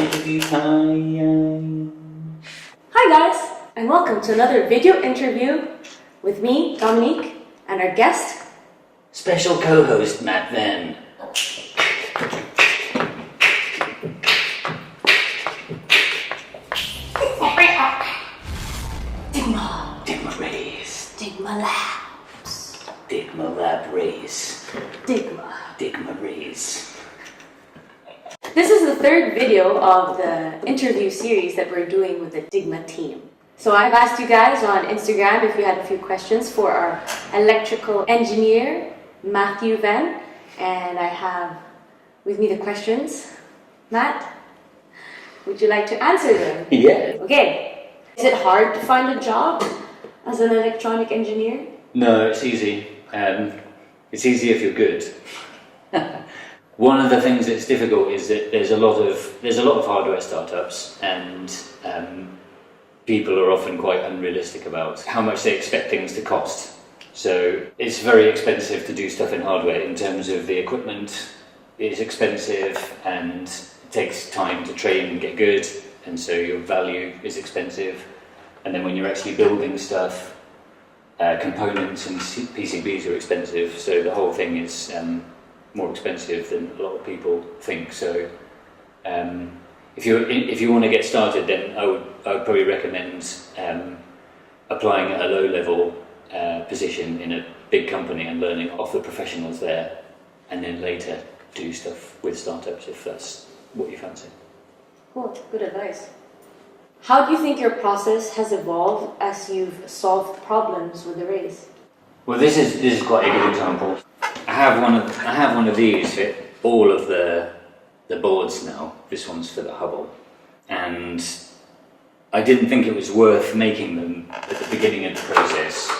interview time. Hi guys, and welcome to another video interview with me, Dominique, and our guest, Special co-host Matt Venn. Dygma Rays. Dygma Labs. Dygma Lab Rays. Dygma Rays. This is the third video of the interview series that we're doing with the Dygma team. So I've asked you guys on Instagram if you had a few questions for our electrical engineer, Matthew Venn, and I have with me the questions. Matt, would you like to answer them? Yeah. Okay. Is it hard to find a job as an electronic engineer? No, it's easy. It's easy if you're good. One of the things that's difficult is that there's a lot of hardware startups, and people are often quite unrealistic about how much they expect things to cost. So it's very expensive to do stuff in hardware in terms of the equipment is expensive and it takes time to train and get good, and so your value is expensive. And then when you're actually building stuff, components and PCBs are expensive, so the whole thing is more expensive than a lot of people think. So if you want to get started, then I would probably recommend applying at a low level position in a big company and learning off the professionals there, and then later do stuff with startups if that's what you fancy. Cool, good advice. How do you think your process has evolved as you've solved problems with the rays? Well, this is quite a good example. I have one of these for all of the boards now. This one's for the Hubble, and I didn't think it was worth making them at the beginning of the process.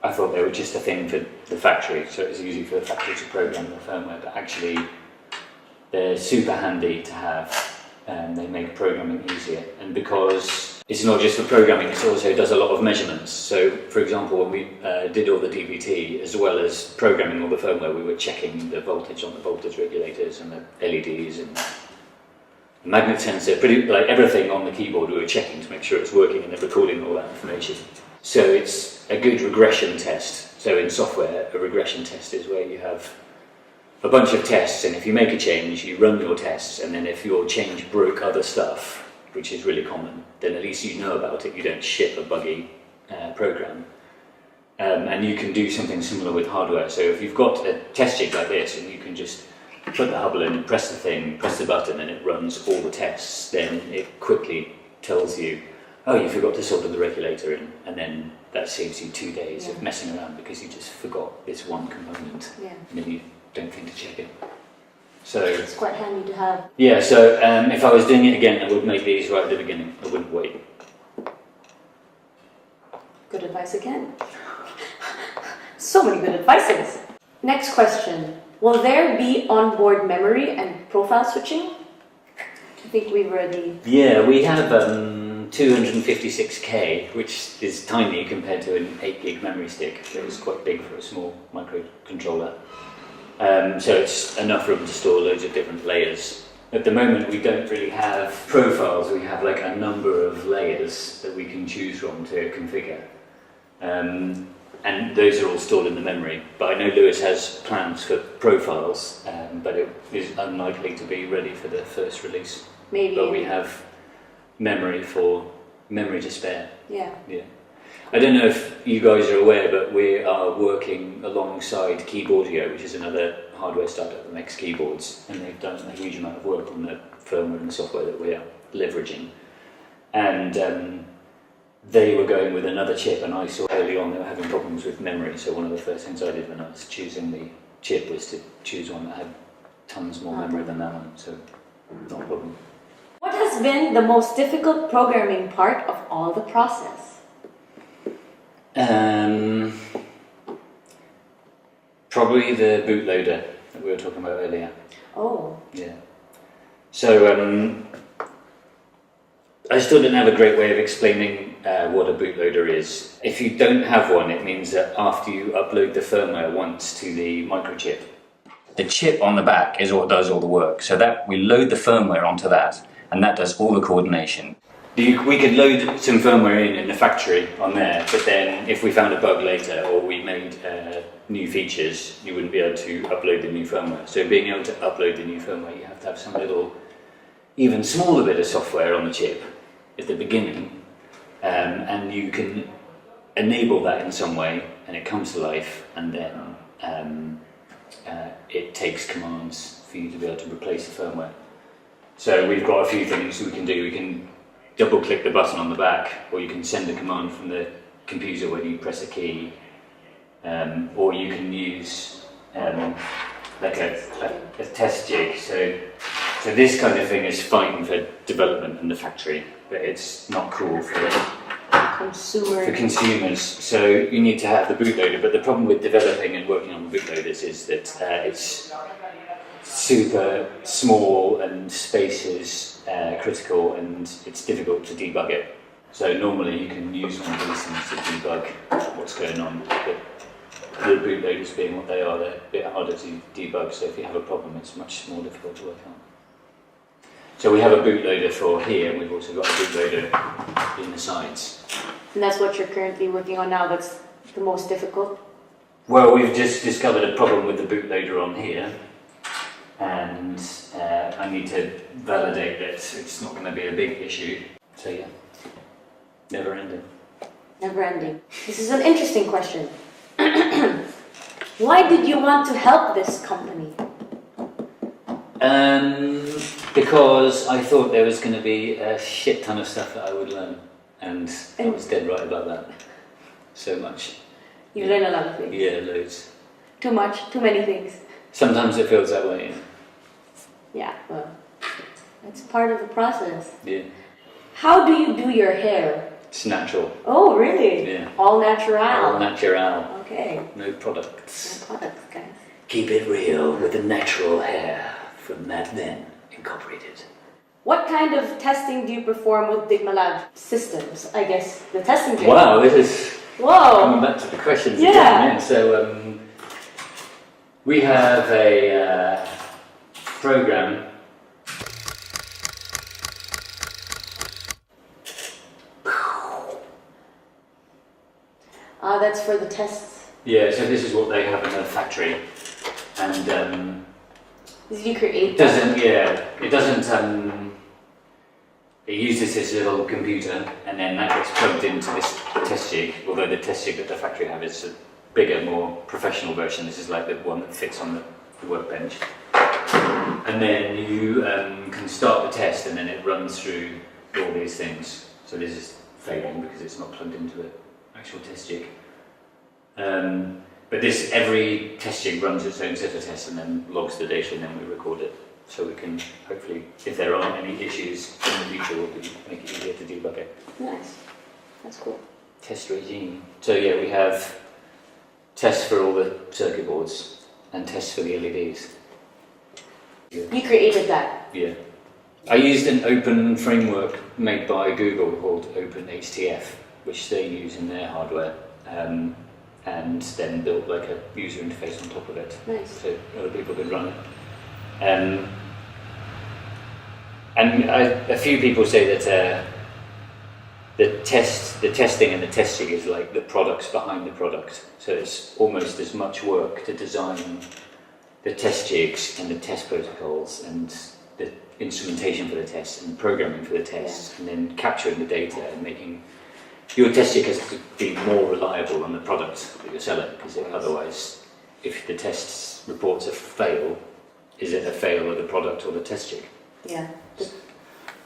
I thought they were just a thing for the factory, so it was easy for the factory to program the firmware, but actually they're super handy to have. They make programming easier, and because it's not just for programming, it also does a lot of measurements. So, for example, when we did all the DVT, as well as programming all the firmware, we were checking the voltage on the voltage regulators and the LEDs and the magnet sensor, pretty like everything on the keyboard we were checking to make sure it's working and then recording all that information. So it's a good regression test. So in software, a regression test is where you have a bunch of tests, and if you make a change, you run your tests, and then if your change broke other stuff, which is really common, then at least you know about it. You don't ship a buggy program. And you can do something similar with hardware. So if you've got a test jig like this, and you can just put the Hubble in, press the thing, press the button, and it runs all the tests, then it quickly tells you, oh, you forgot to solder the regulator in, and then that saves you 2 days of messing around because you just forgot this one component, and then you don't think to check it. So it's quite handy to have. Yeah, so if I was doing it again, I would make these right at the beginning. I wouldn't wait. Good advice again. So many good advices. Next question. Will there be onboard memory and profile switching? I think we've already... Yeah, we have 256K, which is tiny compared to an 8 gig memory stick. So it's quite big for a small microcontroller. So it's enough room to store loads of different layers. At the moment we don't really have profiles, we have like a number of layers that we can choose from to configure. And those are all stored in the memory. But I know Lewis has plans for profiles, but it is unlikely to be ready for the first release. Maybe. But we have memory to spare. Yeah. I don't know if you guys are aware, but we are working alongside Keyboardio, which is another hardware startup that makes keyboards, and they've done a huge amount of work on the firmware and the software that we are leveraging. And they were going with another chip, and I saw early on they were having problems with memory, so one of the first things I did when I was choosing the chip was to choose one that had tons more memory than that one, so not a problem. What has been the most difficult programming part of all the process? Probably the bootloader that we were talking about earlier. Oh. Yeah. So I still don't have a great way of explaining what a bootloader is. If you don't have one, it means that after you upload the firmware once to the microchip, The chip on the back is what does all the work. So that we load the firmware onto that, and that does all the coordination. We could load some firmware in the factory on there, but then if we found a bug later or we made new features, you wouldn't be able to upload the new firmware. So being able to upload the new firmware, you have to have some little, even smaller bit of software on the chip at the beginning, and you can enable that in some way, and it comes to life, and then it takes commands for you to be able to replace the firmware. So we've got a few things we can do. We can double click the button on the back, or you can send a command from the computer when you press a key, or you can use like a test jig. So this kind of thing is fine for development in the factory, but it's not cool for consumers. So you need to have the bootloader, but the problem with developing and working on bootloaders is that it's super small and space is critical, and it's difficult to debug it. So normally you can use one of these things to debug what's going on, but the bootloaders being what they are, they're a bit harder to debug, so if you have a problem it's much more difficult to work on. So we have a bootloader for here, and we've also got a bootloader in the sides. And that's what you're currently working on now that's the most difficult? Well, we've just discovered a problem with the bootloader on here, and I need to validate that it's not going to be a big issue. So yeah, never ending. Never ending. This is an interesting question. Why did you want to help this company? Because I thought there was going to be a shit ton of stuff that I would learn, and I was dead right about that. So much. You learn a lot of things. Yeah, loads. Too much, too many things. Sometimes it feels that way. Yeah, well, that's part of the process. Yeah. How do you do your hair? It's natural. Oh, really? Yeah. All natural? All natural. Okay. No products. No products, guys. Keep it real with the natural hair from Venn Incorporated. What kind of testing do you perform with Dygma Lab systems? I guess the testing training. Wow, this is coming back to the questions again. Yeah. So we have a program. That's for the tests. Yeah, so this is what they have in the factory, and did you create that? It doesn't. It uses this little computer, and then that gets plugged into this test jig. Although the test jig that the factory have is a bigger, more professional version. This is like the one that fits on the workbench. And then you can start the test, and then it runs through all these things. So this is failing because it's not plugged into an actual test jig. But every test jig runs its own set of tests and then logs the data, and then we record it. So we can hopefully, if there aren't any issues in the future, we'll make it easier to debug it. Nice. That's cool. Test regime. So yeah, we have tests for all the circuit boards and tests for the LEDs. Yeah. You created that? Yeah. I used an open framework made by Google called OpenHTF, which they use in their hardware, and then built like a user interface on top of it. Nice. So other people could run it. A few people say that the testing and the test jig is like the products behind the product. So it's almost as much work to design the test jigs and the test protocols and the instrumentation for the tests and programming for the tests, and then capturing the data and making your test jig has to be more reliable on the product that you're selling, because otherwise, if the test reports a fail, is it a fail of the product or the test jig? Yeah.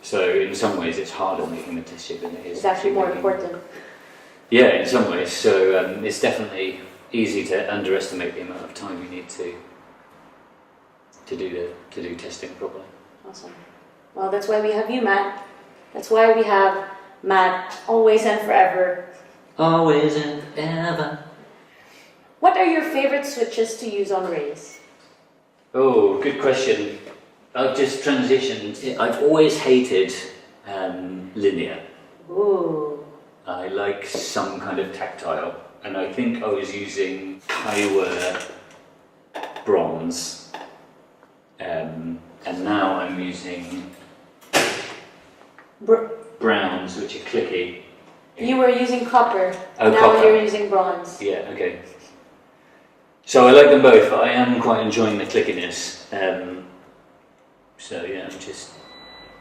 So in some ways it's harder making the test jig than it is. It's actually more important. Yeah, in some ways. So it's definitely easy to underestimate the amount of time you need to do testing properly. Awesome. Well, that's why we have you, Matt. That's why we have Matt, always and forever. Always and ever. What are your favorite switches to use on Rays? Oh, good question. I've just transitioned. I've always hated linear. Ooh. I like some kind of tactile, and I think I was using Kaiwa bronze and now I'm using browns, which are clicky. You were using copper, Oh, now copper. you're using bronze. Yeah, okay. So I like them both, but I am quite enjoying the clickiness. So yeah,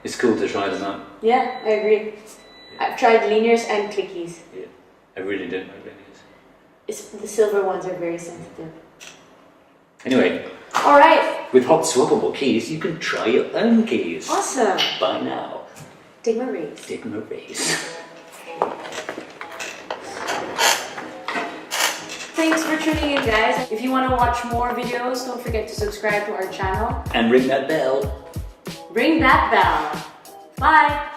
it's cool to try them out. Yeah, I agree. I've tried linears and clickies. Yeah, I really don't like linears. The silver ones are very sensitive. Anyway. Alright. With hot swappable keys, you can try your own keys. Awesome. Buy now. Dygma Rays. Dygma Rays. Thanks for tuning in, guys. If you want to watch more videos, don't forget to subscribe to our channel. And ring that bell. Ring that bell. Bye.